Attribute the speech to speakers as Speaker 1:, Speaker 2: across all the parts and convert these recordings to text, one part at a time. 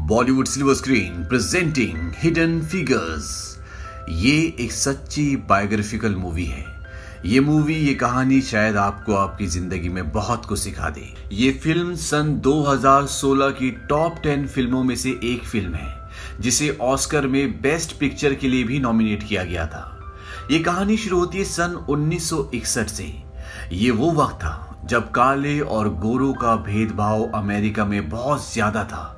Speaker 1: Bollywood silver screen presenting hidden figures. ये एक सच्ची बायोग्राफिकल मूवी है। ये कहानी शायद आपको आपकी जिंदगी में बहुत कुछ सिखा दे। ये फिल्म सन 2016 की टॉप 10 फिल्मों में से एक फिल्म है जिसे ऑस्कर में बेस्ट पिक्चर के लिए भी नॉमिनेट किया गया था। ये कहानी शुरू होती है सन 1961 से। ये वो वक्त था जब काले और गोरों का भेदभाव अमेरिका में बहुत ज्यादा था।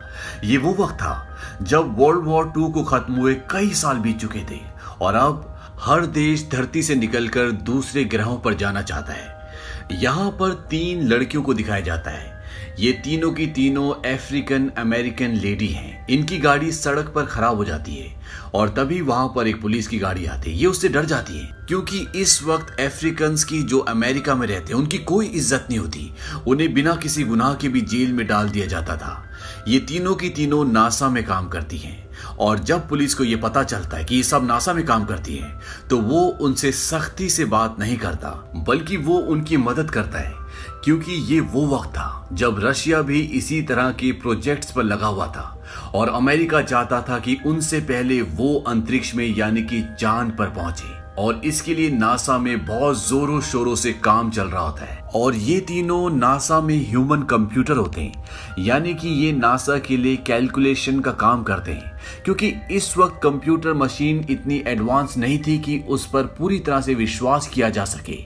Speaker 1: ये वो वक्त था जब वर्ल्ड वॉर 2 को खत्म हुए कई साल बीत चुके थे और अब हर देश धरती से निकलकर दूसरे ग्रहों पर जाना चाहता है। यहाँ पर 3 लड़कियों को दिखाया जाता है। ये तीनों की तीनों अफ्रीकन अमेरिकन लेडी हैं। इनकी गाड़ी सड़क पर खराब हो जाती है और तभी वहां पर एक पुलिस की गाड़ी आती है। ये उससे डर जाती है क्योंकि इस वक्त अफ्रीकन्स की जो अमेरिका में रहते हैं उनकी कोई इज्जत नहीं होती। उन्हें बिना किसी गुनाह के भी जेल में डाल दिया जाता था। ये तीनों की तीनों नासा में काम करती हैं और जब पुलिस को ये पता चलता है कि ये सब नासा में काम करती हैं तो वो उनसे सख्ती से बात नहीं करता बल्कि वो उनकी मदद करता है, क्योंकि ये वो वक्त था जब रशिया भी इसी तरह के प्रोजेक्ट्स पर लगा हुआ था और अमेरिका चाहता था कि उनसे पहले वो अंतरिक्ष में यानी कि चांद पर पहुंचे और इसके लिए नासा में बहुत जोरों शोरों से काम चल रहा होता है। और ये तीनों नासा में ह्यूमन कंप्यूटर होते हैं, यानी कि ये नासा के लिए कैलकुलेशन का काम करते हैं, क्योंकि इस वक्त कंप्यूटर मशीन इतनी एडवांस नहीं थी कि उस पर पूरी तरह से विश्वास किया जा सके।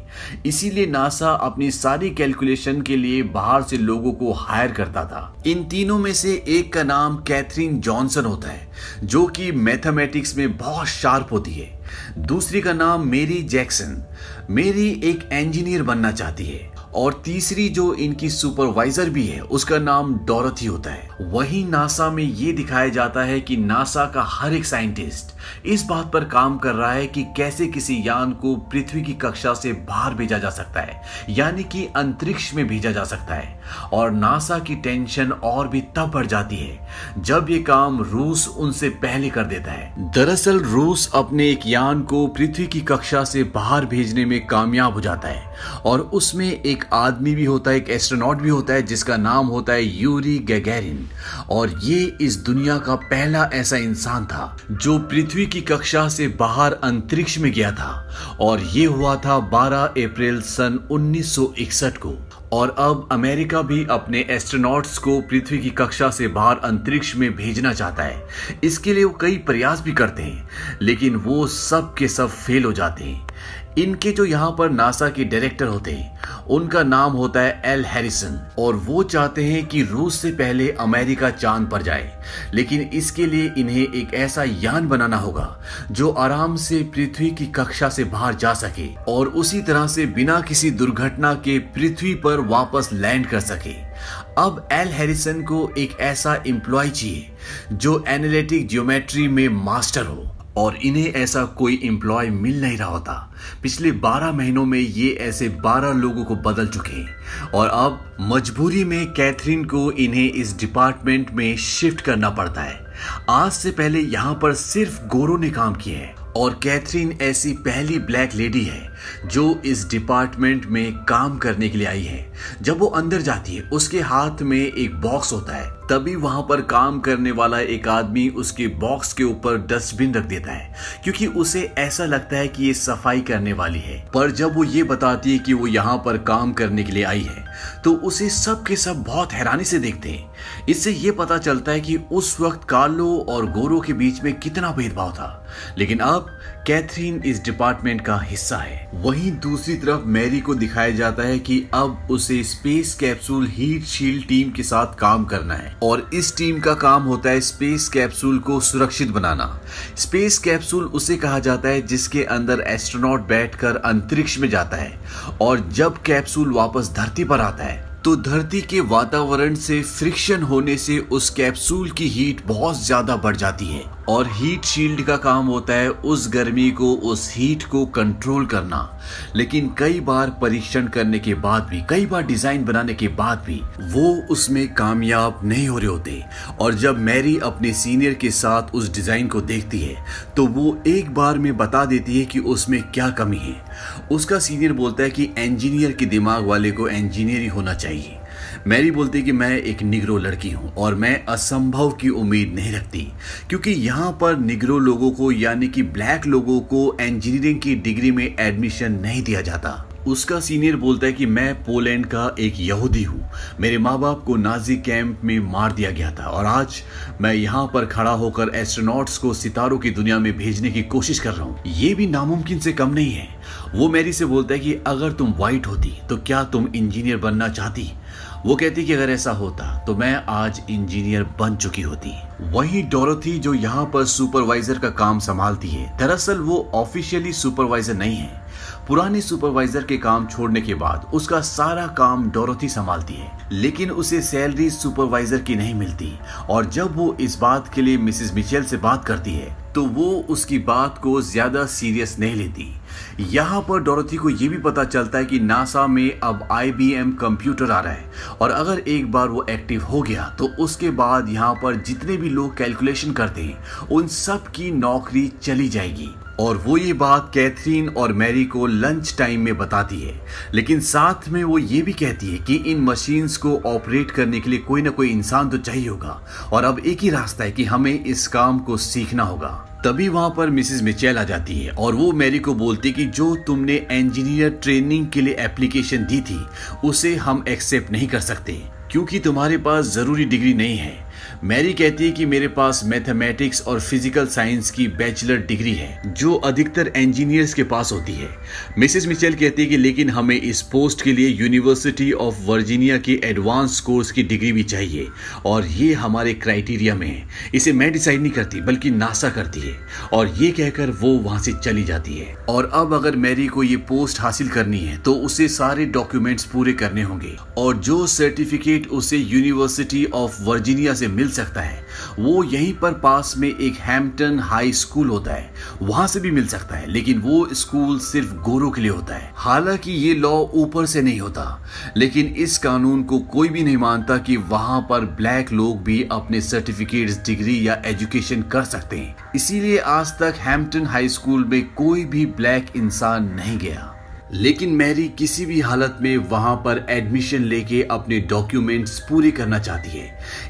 Speaker 1: इसीलिए नासा अपनी सारी कैलकुलेशन के लिए बाहर से लोगों को हायर करता था। इन तीनों में से एक का नाम कैथरीन जॉनसन होता है जो कि मैथमेटिक्स में बहुत शार्प होती है। दूसरी का नाम मेरी जैक्सन। मेरी एक इंजीनियर बनना चाहती है और तीसरी जो इनकी सुपरवाइजर भी है उसका नाम डोरथी होता है। वहीं नासा में ये दिखाया जाता है कि नासा का हर एक साइंटिस्ट इस बात पर काम कर रहा है कि कैसे किसी यान को पृथ्वी की कक्षा से बाहर भेजा जा सकता है, यानी कि अंतरिक्ष में भेजा जा सकता है। और नासा की टेंशन और भी तब बढ़ जाती है जब ये काम रूस उनसे पहले कर देता है। दरअसल रूस अपने एक यान को पृथ्वी की कक्षा से बाहर भेजने में कामयाब हो जाता है और उसमें एक आदमी भी होता है, एक एस्ट्रोनॉट भी होता है जिसका नाम होता है यूरी गैगैरिन। और ये इस दुनिया का पहला ऐसा इंसान था जो पृथ्वी की कक्षा से बाहर अंतरिक्ष में गया था और ये हुआ था 12 अप्रैल सन 1961 को। और अब अमेरिका भी एस्ट्रोनॉट्स एस्ट्रोनॉट्स को पृथ्वी की कक्षा से बाहर अंतरिक्ष में भेजना चाहता है। इसके लिए वो कई प्रयास भी करते हैं लेकिन वो सब के सब फेल हो जाते हैं। इनके जो यहाँ पर नासा के डायरेक्टर होते हैं उनका नाम होता है एल हैरिसन और वो चाहते हैं कि रूस से पहले अमेरिका चांद पर जाए, लेकिन इसके लिए इन्हें एक ऐसा यान बनाना होगा जो आराम से पृथ्वी की कक्षा से बाहर जा सके और उसी तरह से बिना किसी दुर्घटना के पृथ्वी पर वापस लैंड कर सके। अब एल हैरिसन को एक ऐसा एम्प्लॉय चाहिए जो एनालिटिक ज्योमेट्री में मास्टर हो और इन्हें ऐसा कोई एम्प्लॉय मिल नहीं रहा होता। पिछले 12 महीनों में ये ऐसे 12 लोगों को बदल चुके हैं और अब मजबूरी में कैथरीन को इन्हें इस डिपार्टमेंट में शिफ्ट करना पड़ता है। आज से पहले यहाँ पर सिर्फ गोरों ने काम किया है और कैथरीन ऐसी पहली ब्लैक लेडी है जो इस डिपार्टमेंट में काम करने के लिए आई है। जब वो अंदर जाती है उसके हाथ में एक बॉक्स होता है, तभी वहां पर काम करने वाला एक आदमी उसके बॉक्स के ऊपर डस्टबिन रख देता है क्योंकि उसे ऐसा लगता है कि ये सफाई करने वाली है। पर जब वो ये बताती है कि वो यहाँ पर काम करने के लिए आई है तो उसे सब के सब बहुत हैरानी से देखते हैं। इससे ये पता चलता है कि उस वक्त कालों और गोरों के बीच में कितना भेदभाव था, लेकिन अब कैथरीन इस डिपार्टमेंट का हिस्सा है। वहीं दूसरी तरफ मैरी को दिखाया जाता है कि अब उसे space capsule heat shield team के साथ काम करना है और इस टीम का काम होता है स्पेस कैप्सूल को सुरक्षित बनाना। स्पेस कैप्सूल उसे कहा जाता है जिसके अंदर एस्ट्रोनॉट बैठकर अंतरिक्ष में जाता है और जब कैप्सूल वापस धरती पर आता है तो धरती के वातावरण से फ्रिक्शन होने से उस कैप्सूल की हीट बहुत ज्यादा बढ़ जाती है और हीट शील्ड का काम होता है उस गर्मी को, उस हीट को कंट्रोल करना। लेकिन कई बार परीक्षण करने के बाद भी, कई बार डिजाइन बनाने के बाद भी वो उसमें कामयाब नहीं हो रहे होते। और जब मैरी अपने सीनियर के साथ उस डिजाइन को देखती है तो वो एक बार में बता देती है कि उसमें क्या कमी है। उसका सीनियर बोलता है कि इंजीनियर के दिमाग वाले को इंजीनियर ही होना चाहिए। मैरी बोलती है कि मैं एक निग्रो लड़की हूँ और मैं असंभव की उम्मीद नहीं रखती, क्योंकि यहाँ पर निग्रो लोगों को यानी कि ब्लैक लोगों को इंजीनियरिंग की डिग्री में एडमिशन नहीं दिया जाता। उसका सीनियर बोलता है कि मैं पोलैंड का एक यहूदी हूँ, मेरे माँ बाप को नाजी कैंप में मार दिया गया था और आज मैं यहाँ पर खड़ा होकर एस्ट्रोनॉट्स को सितारों की दुनिया में भेजने की कोशिश कर रहा हूँ। ये भी नामुमकिन से कम नहीं है। वो मैरी से बोलता है कि अगर तुम वाइट होती तो क्या तुम इंजीनियर बनना चाहती? वो कहती कि अगर ऐसा होता तो मैं आज इंजीनियर बन चुकी होती। वहीं डोरोथी जो यहाँ पर सुपरवाइजर का काम संभालती है, दरअसल वो ऑफिशियली सुपरवाइजर नहीं है। पुराने सुपरवाइजर के काम छोड़ने के बाद उसका सारा काम डोरोथी संभालती है, लेकिन उसे सैलरी सुपरवाइजर की नहीं मिलती और जब वो इस बात के लिए मिसेस मिचेल से बात करती है तो वो उसकी बात को ज्यादा सीरियस नहीं लेती। यहाँ पर डोरोथी को ये भी पता चलता है कि नासा में अब IBM कंप्यूटर आ रहा है और अगर एक बार वो एक्टिव हो गया तो उसके बाद यहाँ पर जितने भी लोग कैलकुलेशन करते हैं उन सब की नौकरी चली जाएगी। और वो ये बात कैथरीन और मैरी को लंच टाइम में बताती है, लेकिन साथ में वो ये भी कहती है कि इन मशीन्स को ऑपरेट करने के लिए कोई ना कोई इंसान तो चाहिए होगा और अब एक ही रास्ता है कि हमें इस काम को सीखना होगा। तभी वहां पर मिसेस मिचेल आ जाती है और वो मैरी को बोलती है कि जो तुमने इंजीनियर ट्रेनिंग के लिए एप्लीकेशन दी थी उसे हम एक्सेप्ट नहीं कर सकते क्योंकि तुम्हारे पास जरूरी डिग्री नहीं है। मैरी कहती है कि मेरे पास मैथमेटिक्स और फिजिकल साइंस की बैचलर डिग्री है जो अधिकतर इंजीनियर्स के पास होती है। मिसेस मिचेल कहती है कि लेकिन हमें इस पोस्ट के लिए यूनिवर्सिटी ऑफ वर्जीनिया की एडवांस कोर्स की डिग्री भी चाहिए और ये हमारे क्राइटेरिया में है। इसे मैं डिसाइड नहीं करती बल्कि नासा करती है। और ये कहकर वो वहां से चली जाती है। और अब अगर मैरी को ये पोस्ट हासिल करनी है तो उसे सारे डॉक्यूमेंट्स पूरे करने होंगे और जो सर्टिफिकेट उसे यूनिवर्सिटी ऑफ वर्जीनिया से मिल सकता है वो यहीं पर पास में एक हैम्पटन हाई स्कूल होता है, वहां से भी मिल सकता है, लेकिन वो स्कूल सिर्फ गोरों के लिए होता है। हालांकि ये लॉ ऊपर से नहीं होता, लेकिन इस कानून को कोई भी नहीं मानता कि वहां पर ब्लैक लोग भी अपने सर्टिफिकेट्स, डिग्री या एजुकेशन कर सकते हैं। इसीलिए आज तक हैम्पटन हाई स्कूल में कोई भी ब्लैक इंसान नहीं गया। लेकिन मैरी किसी भी हालत में वहां पर एडमिशन लेके अपने डॉक्यूमेंट्स पूरे करना चाहती है,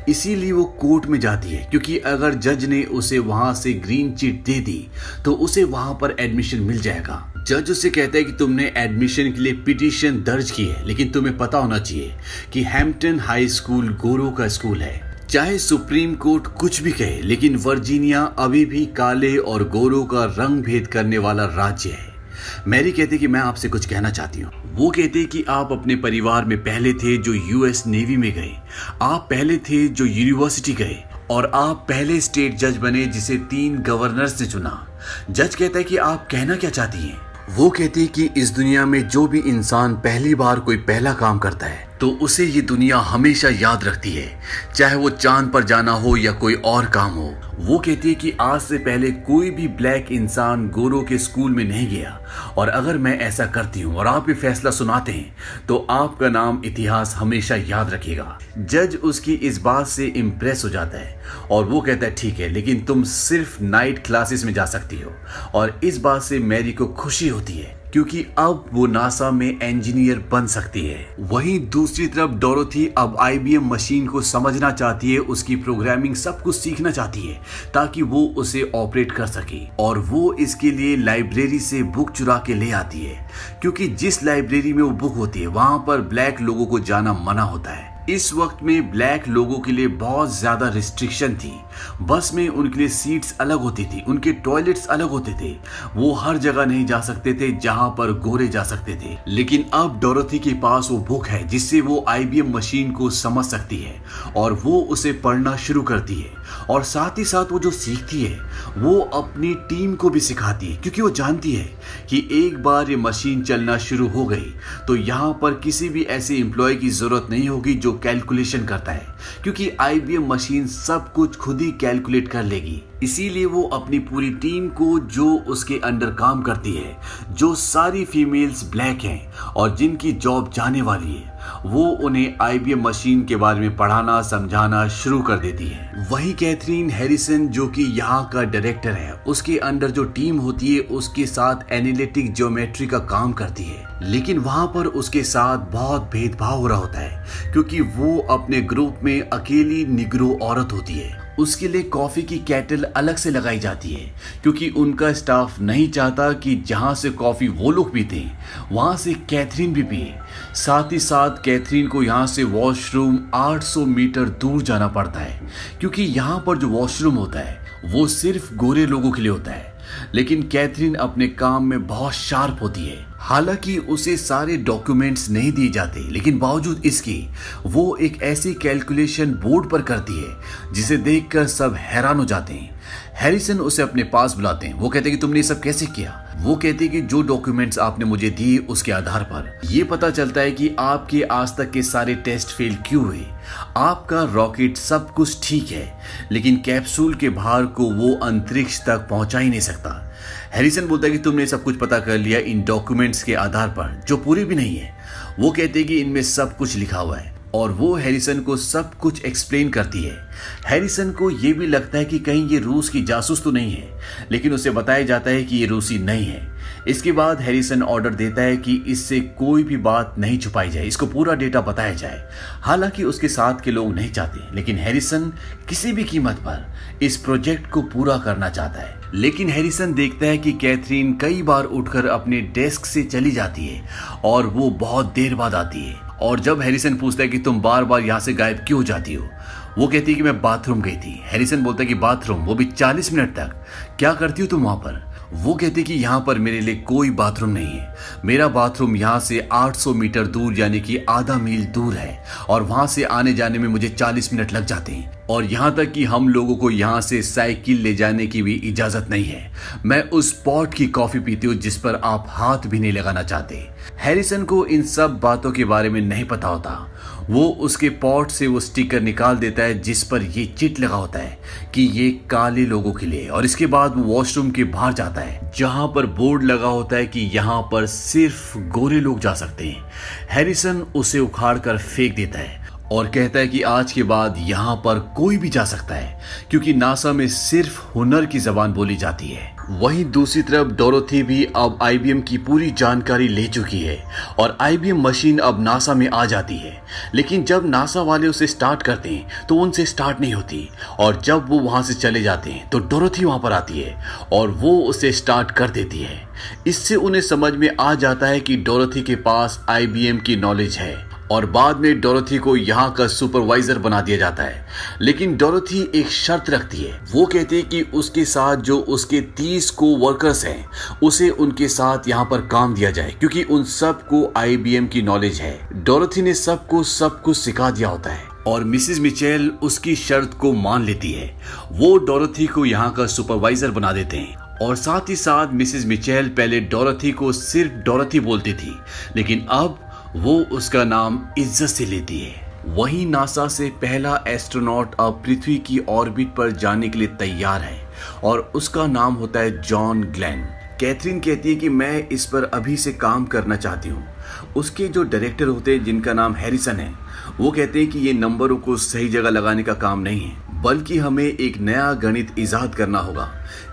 Speaker 1: इसीलिए वो कोर्ट में जाती है क्योंकि अगर जज ने उसे वहां से ग्रीन चिट दे दी तो उसे वहां पर एडमिशन मिल जाएगा। जज उसे कहता है कि तुमने एडमिशन के लिए पिटीशन दर्ज की है, लेकिन तुम्हें पता होना चाहिए कि हैम्पटन हाई स्कूल गोरों का स्कूल है। चाहे सुप्रीम कोर्ट कुछ भी कहे, लेकिन वर्जीनिया अभी भी काले और गोरों का रंग भेद करने वाला राज्य है। मैरी कहती कि मैं आपसे कुछ कहना चाहती हूँ। वो कहते कि आप अपने परिवार में पहले थे जो US नेवी में गए, आप पहले थे जो यूनिवर्सिटी गए और आप पहले स्टेट जज बने जिसे 3 गवर्नर्स ने चुना। जज कहता है कि आप कहना क्या चाहती हैं? वो कहती है कि इस दुनिया में जो भी इंसान पहली बार कोई पहला काम करता है तो उसे ये दुनिया हमेशा याद रखती है, चाहे वो चांद पर जाना हो या कोई और काम हो। वो कहती है कि आज से पहले कोई भी ब्लैक इंसान गोरों के स्कूल में नहीं गया और अगर मैं ऐसा करती हूँ और आप ये फैसला सुनाते हैं तो आपका नाम इतिहास हमेशा याद रखेगा। जज उसकी इस बात से इम्प्रेस हो जाता है और वो कहता है ठीक है, लेकिन तुम सिर्फ नाइट क्लासेस में जा सकती हो। और इस बात से मैरी को खुशी होती है क्योंकि अब वो नासा में इंजीनियर बन सकती है। वहीं दूसरी तरफ डोरोथी अब IBM मशीन को समझना चाहती है, उसकी प्रोग्रामिंग सब कुछ सीखना चाहती है ताकि वो उसे ऑपरेट कर सके। और वो इसके लिए लाइब्रेरी से बुक चुरा के ले आती है क्योंकि जिस लाइब्रेरी में वो बुक होती है वहां पर ब्लैक लोगों को जाना मना होता है। इस वक्त में ब्लैक लोगों के लिए बहुत ज्यादा रिस्ट्रिक्शन थी। बस में उनके लिए सीट्स अलग होती थी, उनके टॉयलेट्स अलग होते थे, वो हर जगह नहीं जा सकते थे जहां पर गोरे जा सकते थे। लेकिन अब डोरोथी के पास वो बुक है जिससे वो IBM मशीन को समझ सकती है और वो उसे पढ़ना शुरू करती है और साथ ही साथ वो जो सीखती है वो अपनी टीम को भी सिखाती है क्योंकि वो जानती है कि एक बार ये मशीन चलना शुरू हो गई तो यहाँ पर किसी भी ऐसे एम्प्लॉय की जरूरत नहीं होगी जो कैलकुलेशन करता है, क्योंकि IBM मशीन सब कुछ खुद ही कैलकुलेट कर लेगी। इसीलिए वो अपनी पूरी टीम को, जो उसके अंडर काम करती है, जो सारी फीमेल्स ब्लैक हैं और जिनकी जॉब जाने वाली है, वो उन्हें आईबीएम मशीन के बारे में पढ़ाना समझाना शुरू कर देती है। वही कैथरीन हैरिसन जो कि यहाँ का डायरेक्टर है, उसके अंडर जो टीम होती है उसके साथ एनालिटिक ज्योमेट्री का काम करती है, लेकिन वहां पर उसके साथ बहुत भेदभाव हो रहा होता है क्योंकि वो अपने ग्रुप में अकेली निग्रो औरत होती है। उसके लिए कॉफी की केटल अलग से लगाई जाती है क्योंकि उनका स्टाफ नहीं चाहता कि जहां से कॉफी वो लोग पीते हैं वहां से कैथरीन भी पिए। साथ ही साथ कैथरीन को यहाँ से वॉशरूम 800 मीटर दूर जाना पड़ता है क्योंकि यहाँ पर जो वॉशरूम होता है वो सिर्फ गोरे लोगों के लिए होता है। लेकिन कैथरीन अपने काम में बहुत शार्प होती है। हालांकि उसे सारे डॉक्यूमेंट्स नहीं दिए जाते, लेकिन बावजूद इसके वो एक ऐसी कैलकुलेशन बोर्ड पर करती है जिसे देखकर सब हैरान हो जाते हैं। हैरिसन उसे अपने पास बुलाते हैं। वो कहते हैं कि तुमने ये सब कैसे किया। वो कहते हैं कि जो डॉक्यूमेंट्स आपने मुझे दिए उसके आधार पर ये पता चलता है कि आपके आज तक के सारे टेस्ट फेल क्यों हुए। आपका रॉकेट सब कुछ ठीक है, लेकिन कैप्सूल के भार को वो अंतरिक्ष तक पहुंचा ही नहीं सकता। हैरिसन बोलता है कि तुमने सब कुछ पता कर लिया इन डॉक्यूमेंट्स के आधार पर जो पूरे भी नहीं है। वो कहते हैं कि इनमें सब कुछ लिखा हुआ है और वो हैरिसन को सब कुछ एक्सप्लेन करती है। हैरिसन को ये भी लगता है कि कहीं ये रूस की जासूस तो नहीं है, लेकिन उसे बताया जाता है कि ये रूसी नहीं है। इसके बाद हैरिसन ऑर्डर देता है कि इससे कोई भी बात नहीं छुपाई जाए, इसको पूरा डेटा बताया जाए। हालांकि उसके साथ के लोग नहीं चाहते, लेकिन हैरिसन किसी भी कीमत पर इस प्रोजेक्ट को पूरा करना चाहता है। लेकिन हैरिसन देखता है कि कैथरीन कई बार उठकर अपने डेस्क से चली जाती है और वो बहुत देर बाद आती है। और जब हैरिसन पूछता है कि तुम बार बार यहाँ से गायब क्यों हो जाती हो, वो कहती है कि मैं बाथरूम गई थी। हैरिसन बोलता है कि बाथरूम, वो भी 40 मिनट तक, क्या करती हो तुम वहां पर। वो कहते कि यहाँ पर मेरे लिए कोई बाथरूम नहीं है। मेरा बाथरूम यहाँ से 800 मीटर दूर यानी कि आधा मील दूर है और वहां से आने जाने में मुझे 40 मिनट लग जाते हैं और यहाँ तक कि हम लोगों को यहाँ से साइकिल ले जाने की भी इजाजत नहीं है। मैं उस पॉट की कॉफी पीती हूँ जिस पर आप हाथ भी नहीं लगाना चाहते। हैरिसन को इन सब बातों के बारे में नहीं पता होता। वो उसके पॉट से वो स्टिकर निकाल देता है जिस पर ये चिट लगा होता है कि ये काले लोगों के लिए, और इसके बाद वो वॉशरूम के बाहर जाता है जहां पर बोर्ड लगा होता है कि यहाँ पर सिर्फ गोरे लोग जा सकते हैं। हैरिसन उसे उखाड़ कर फेंक देता है और कहता है कि आज के बाद यहाँ पर कोई भी जा सकता है क्योंकि नासा में सिर्फ हुनर की जबान बोली जाती है। वहीं दूसरी तरफ डोरोथी भी अब आईबीएम की पूरी जानकारी ले चुकी है और आईबीएम मशीन अब नासा में आ जाती है। लेकिन जब नासा वाले उसे स्टार्ट करते हैं तो उनसे स्टार्ट नहीं होती और जब वो वहां से चले जाते हैं तो डोरोथी वहां पर आती है और वो उसे स्टार्ट कर देती है। इससे उन्हें समझ में आ जाता है कि डोरोथी के पास आईबीएम की नॉलेज है और बाद में डोरोथी को यहाँ का सुपरवाइजर बना दिया जाता है। लेकिन डोरोथी एक शर्त रखती है। वो कहती है कि उसके साथ जो उसके 30 को वर्कर्स हैं उसे उनके साथ यहाँ पर काम दिया जाए क्योंकि उन सब को आईबीएम की नॉलेज है। डोरोथी ने सबको सब कुछ सिखा दिया होता है और मिसेस मिचेल उसकी शर्त को मान लेती है। वो डोरोथी को यहाँ का सुपरवाइजर बना देते हैं और साथ ही साथ मिसेस मिचेल पहले डोरोथी को सिर्फ डोरोथी बोलती थी, लेकिन अब वो उसका नाम इज्जत से लेती है। वहीं नासा से पहला एस्ट्रोनॉट अब पृथ्वी की ऑर्बिट पर जाने के लिए तैयार है और उसका नाम होता है जॉन ग्लेन। कैथरीन कहती है कि मैं इस पर अभी से काम करना चाहती हूँ। उसके जो डायरेक्टर होते हैं जिनका नाम हैरिसन है, वो कहते हैं कि ये नंबरों को सही जगह लगाने का काम नहीं है बल्कि हमें एक नया गणित इजाद करना होगा।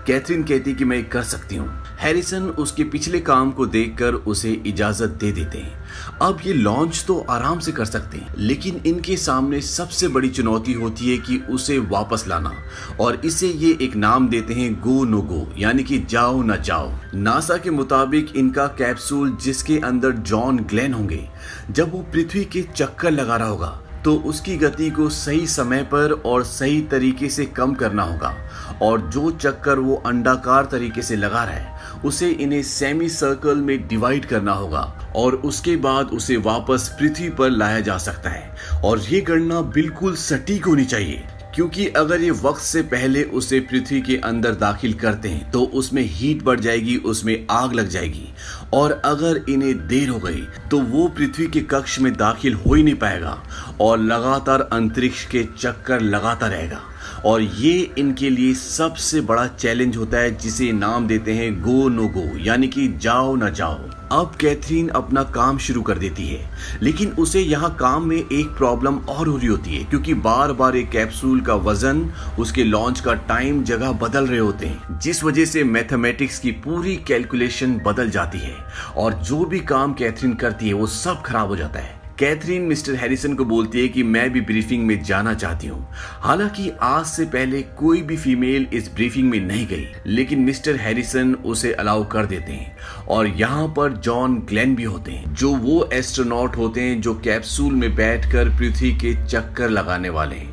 Speaker 1: कैथरीन कहती है कि मैं कर सकती हूँ। हैरिसन उसके पिछले काम को देखकर उसे इजाजत दे देते हैं। अब ये लॉन्च तो आराम से कर सकते हैं, लेकिन इनके सामने सबसे बड़ी चुनौती होती है कि उसे वापस लाना, और इसे ये एक नाम देते हैं गो नो गो, यानी कि जाओ न जाओ। नासा के मुताबिक इनका कैप्सूल जिसके अंदर जॉन ग्लेन होंगे, जब वो पृथ्वी के चक्कर लगा रहा होगा तो उसकी गति को सही समय पर और सही तरीके से कम करना होगा, और जो चक्कर वो अंडाकार तरीके से लगा रहा है उसे इन्हें सेमी सर्कल में डिवाइड करना होगा और उसके बाद उसे वापस पृथ्वी पर लाया जा सकता है। और ये गणना बिल्कुल सटीक होनी चाहिए क्योंकि अगर ये वक्त से पहले उसे पृथ्वी के अंदर दाखिल करते हैं तो उसमें हीट बढ़ जाएगी, उसमें आग लग जाएगी, और अगर इन्हें देर हो गई तो वो पृथ्वी के कक्ष में दाखिल हो ही नहीं पाएगा और लगातार अंतरिक्ष के चक्कर लगाता रहेगा। और ये इनके लिए सबसे बड़ा चैलेंज होता है जिसे नाम देते हैं गो नो गो, यानी कि जाओ न जाओ। अब कैथरीन अपना काम शुरू कर देती है, लेकिन उसे यहाँ काम में एक प्रॉब्लम और हो रही होती है, क्योंकि बार बार एक कैप्सूल का वजन, उसके लॉन्च का टाइम, जगह बदल रहे होते हैं, जिस वजह से मैथमेटिक्स की पूरी कैलकुलेशन बदल जाती है और जो भी काम कैथरीन करती है वो सब खराब हो जाता है। कैथरीन मिस्टर हैरिसन को बोलती है कि मैं भी ब्रीफिंग में जाना चाहती हूँ। हालांकि आज से पहले कोई भी फीमेल इस ब्रीफिंग में नहीं गई, लेकिन मिस्टर हैरिसन उसे अलाउ कर देते हैं और यहाँ पर जॉन ग्लेन भी होते हैं, जो वो एस्ट्रोनॉट होते हैं जो कैप्सूल में बैठकर पृथ्वी के चक्कर लगाने वाले हैं।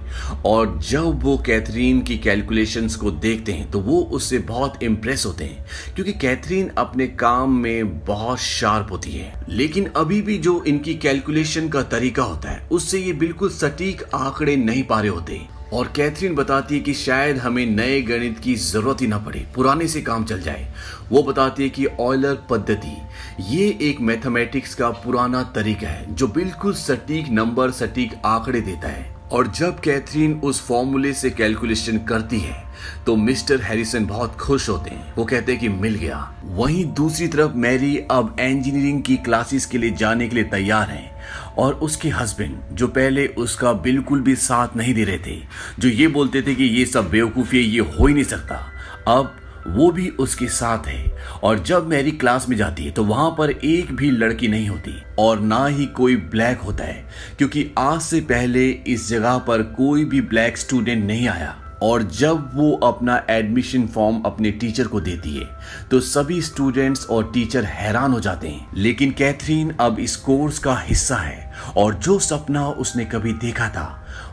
Speaker 1: और जब वो कैथरीन की कैलकुलेशंस को देखते हैं तो वो उससे बहुत इम्प्रेस होते हैं, क्योंकि कैथरीन अपने काम में बहुत शार्प होती है। लेकिन अभी भी जो इनकी कैलकुलेशन का तरीका होता है उससे ये बिल्कुल सटीक आंकड़े नहीं पा रहे होते। और कैथरीन बताती है कि शायद हमें नए गणित की जरूरत ही ना पड़े, पुराने से काम चल जाए। वो बताती है कि ऑयलर पद्धति ये एक मैथमेटिक्स का पुराना तरीका है जो बिल्कुल सटीक नंबर, सटीक आंकड़े देता है। और जब कैथरीन उस फॉर्मूले से कैलकुलेशन करती है तो मिस्टर हैरिसन बहुत खुश होते हैं। वो कहते हैं कि मिल गया। वहीं दूसरी तरफ मैरी अब इंजीनियरिंग की क्लासेस के लिए जाने के लिए तैयार है और उसके हस्बैंड, जो पहले उसका बिल्कुल भी साथ नहीं दे रहे थे, जो ये बोलते थे कि ये सब बेवकूफ़ी है, ये हो ही नहीं सकता, अब वो भी उसके साथ है। और जब मैरी क्लास में जाती है तो वहां पर एक भी लड़की नहीं होती और ना ही कोई ब्लैक होता है, क्योंकि आज से पहले इस जगह पर कोई भी ब्लैक स्टूडेंट नहीं आया। और जब वो अपना एडमिशन फॉर्म अपने टीचर को देती है तो सभी स्टूडेंट्स और टीचर हैरान हो जाते हैं। लेकिन कैथरीन अब इस कोर्स का हिस्सा है और जो सपना उसने कभी देखा था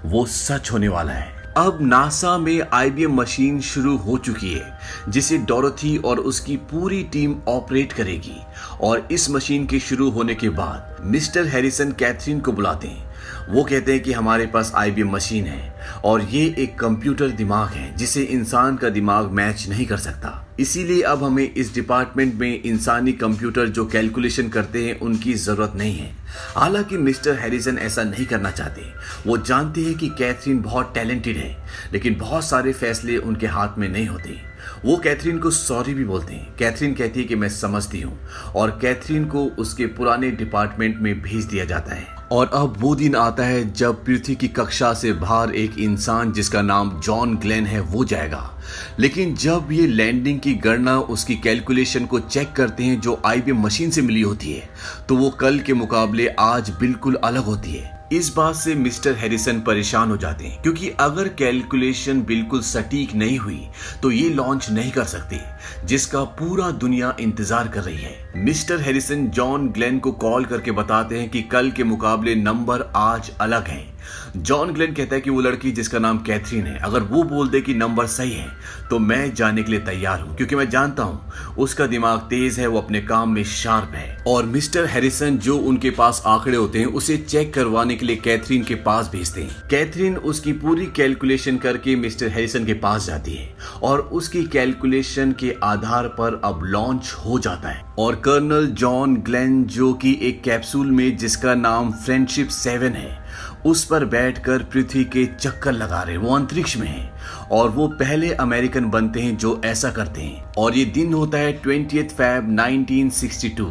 Speaker 1: वो सच होने वाला है। अब नासा में IBM मशीन शुरू हो चुकी है, जिसे डोरोथी और उसकी पूरी टीम ऑपरेट करेगी। और इस मशीन के शुरू होने के बाद मिस्टर हैरिसन कैथरीन को बुलाते हैं। वो कहते हैं कि हमारे पास IBM मशीन है और ये एक कंप्यूटर दिमाग है जिसे इंसान का दिमाग मैच नहीं कर सकता, इसीलिए अब हमें इस डिपार्टमेंट में इंसानी कंप्यूटर जो कैलकुलेशन करते हैं उनकी जरूरत नहीं है। हालांकि मिस्टर हैरिसन ऐसा नहीं करना चाहते। वो जानते हैं कि कैथरीन बहुत टैलेंटेड है, लेकिन बहुत सारे फैसले उनके हाथ में नहीं होते। वो कैथरीन को सॉरी भी बोलते हैं। कैथरीन कहती है कि मैं समझती हूँ और कैथरीन को उसके पुराने डिपार्टमेंट में भेज दिया जाता है। और अब वो दिन आता है जब पृथ्वी की कक्षा से बाहर एक इंसान जिसका नाम जॉन ग्लेन है वो जाएगा। लेकिन जब ये लैंडिंग की गणना उसकी कैलकुलेशन को चेक करते हैं जो IBM मशीन से मिली होती है, तो वो कल के मुकाबले आज बिल्कुल अलग होती है। इस बात से मिस्टर हैरिसन परेशान हो जाते हैं, क्योंकि अगर कैलकुलेशन बिल्कुल सटीक नहीं हुई तो ये लॉन्च नहीं कर सकते, जिसका पूरा दुनिया इंतजार कर रही है। मिस्टर हैरिसन जॉन ग्लेन को कॉल करके बताते हैं कि कल के मुकाबले नंबर आज अलग हैं। जॉन ग्लेन कहता है कि वो लड़की जिसका नाम कैथरीन है, अगर वो बोल दे कि नंबर सही है तो मैं जाने के लिए तैयार हूँ, क्योंकि मैं जानता हूँ उसका दिमाग तेज है, वो अपने काम में शार्प है। और मिस्टर हैरिसन जो उनके पास आंकड़े होते हैं उसे चेक करवाने के लिए कैथरीन के पास भेजते हैं। कैथरीन उसकी पूरी कैलकुलेशन करके मिस्टर हैरिसन के पास जाती है और उसकी कैलकुलेशन के आधार पर अब लॉन्च हो जाता है। और कर्नल जॉन ग्लेन, जो कि एक कैप्सूल में जिसका नाम फ्रेंडशिप 7 है, उस पर बैठकर पृथ्वी के चक्कर लगा रहे। वो अंतरिक्ष में है और वो पहले अमेरिकन बनते हैं जो ऐसा करते हैं। और ये दिन होता है 20 फ़रवरी 1962।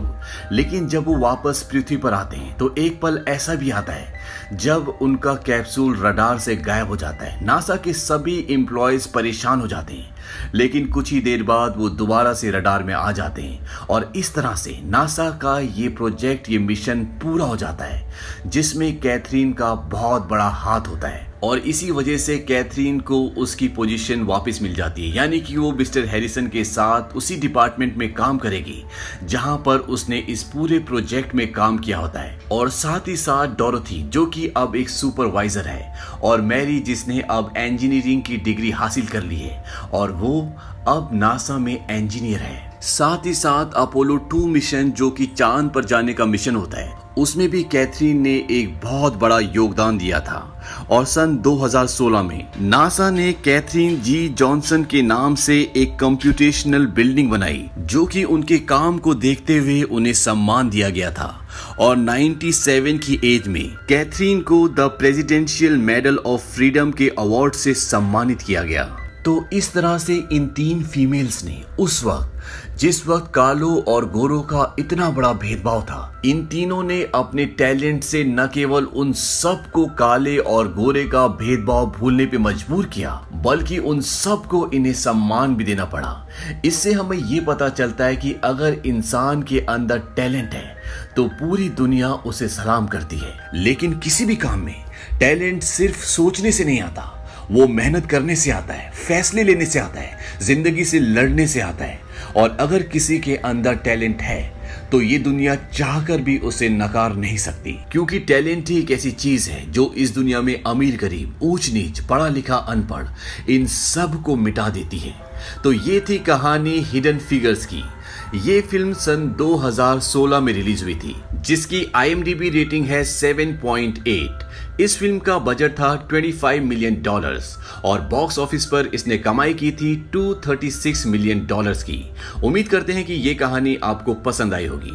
Speaker 1: लेकिन जब वो वापस पृथ्वी पर आते हैं तो एक पल ऐसा भी आता है जब उनका कैप्सूल रडार से गायब हो जाता है। नासा के सभी एम्प्लॉयज परेशान हो जाते हैं, लेकिन कुछ ही देर बाद वो दोबारा से रडार में आ जाते हैं और इस तरह से नासा का ये प्रोजेक्ट, ये मिशन पूरा हो जाता है, जिसमें कैथरीन का बहुत बड़ा हाथ होता है। और इसी वजह से कैथरीन को उसकी पोजीशन वापस मिल जाती है, यानी कि वो मिस्टर हैरिसन के साथ उसी डिपार्टमेंट में काम करेगी जहां पर उसने इस पूरे प्रोजेक्ट में काम किया होता है। और साथ ही साथ डोरोथी, जो कि अब एक सुपरवाइजर है, और मैरी, जिसने अब इंजीनियरिंग की डिग्री हासिल कर ली है और वो अब नासा में इंजीनियर है। साथ ही साथ अपोलो 2 मिशन, जो कि चांद पर जाने का मिशन होता है, उसमें भी कैथरीन ने एक बहुत बड़ा योगदान दिया था। और सन 2016 में नासा ने कैथरीन जी जॉनसन के नाम से एक कंप्यूटेशनल बिल्डिंग बनाई, जो कि उनके काम को देखते हुए उन्हें सम्मान दिया गया था। और 97 की एज में कैथरीन को the presidential medal of freedom के अवार्ड से सम्मानित किया गया। तो इस तरह से इन 3 फीमेल्स ने उस वक्त, जिस वक्त कालो और गोरों का इतना बड़ा भेदभाव था, इन तीनों ने अपने टैलेंट से न केवल उन सबको काले और गोरे का भेदभाव भूलने पे मजबूर किया, बल्कि उन सबको इन्हें सम्मान भी देना पड़ा। इससे हमें ये पता चलता है कि अगर इंसान के अंदर टैलेंट है तो पूरी दुनिया उसे सलाम करती है। लेकिन किसी भी काम में टैलेंट सिर्फ सोचने से नहीं आता, वो मेहनत करने से आता है, फैसले लेने से आता है, जिंदगी से लड़ने से आता है। और अगर किसी के अंदर टैलेंट है तो ये दुनिया चाहकर भी उसे नकार नहीं सकती, क्योंकि टैलेंट ही एक ऐसी चीज है जो इस दुनिया में अमीर गरीब, ऊंच नीच, पढ़ा लिखा अनपढ़, इन सब को मिटा देती है। तो ये थी कहानी हिडन फिगर्स की। ये फिल्म सन 2016 में रिलीज हुई थी, जिसकी IMDb रेटिंग है 7.8। इस फिल्म का बजट था $25 मिलियन और बॉक्स ऑफिस पर इसने कमाई की थी $236 मिलियन की। उम्मीद करते हैं कि ये कहानी आपको पसंद आई होगी।